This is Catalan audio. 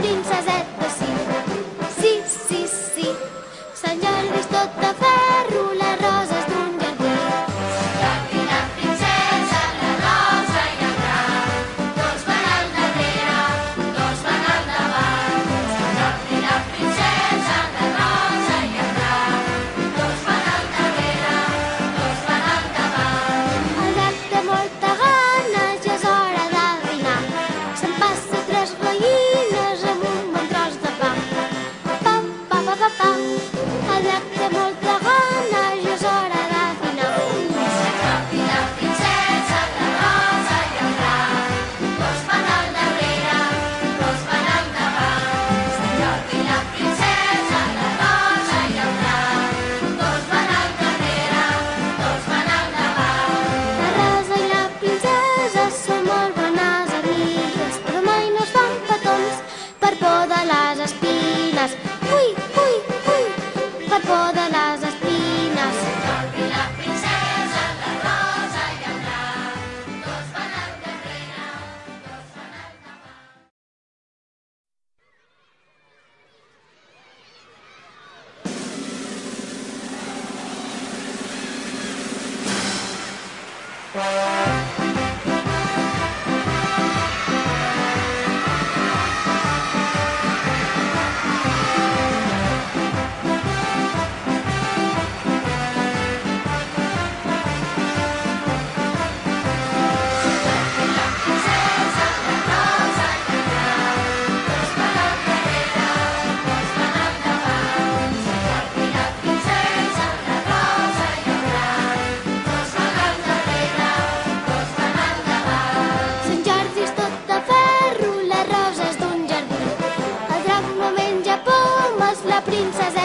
princeseta sí. Sí, sí, sí. Sant Jordi és tot de ferro, les roses d'un jardí. Sant Jordi, la princesa, la rosa i el ram, dos van al darrere, dos van al davant. Sant Jordi, la princesa, la rosa i el ram, dos van al darrere, dos van al davant. El gat té molta gana, ja és hora de dinar. Se'n passa tres gallines amb un bon tros de pa. Pa, pa, pa, pa, pa. El gat té molta gana, ja és hora de dinar. Sant Jordi, la princesa, la rosa i el ram, dos van al darrere, dos van al davant. Sant Jordi, la princesa, la rosa i el ram, dos van al darrere, dos van al davant. La rosa i la princesa són molt bones amigues, però mai no es fan petons per por de les espines. Ui, ui, ui, per por de les espines. Sant Jordi, la princesa, la rosa i el ram, dos van al darrere, dos van al davant. Sant Jordi és tot de ferro, les roses d'un jardí. El drac no menja pomes, la princesa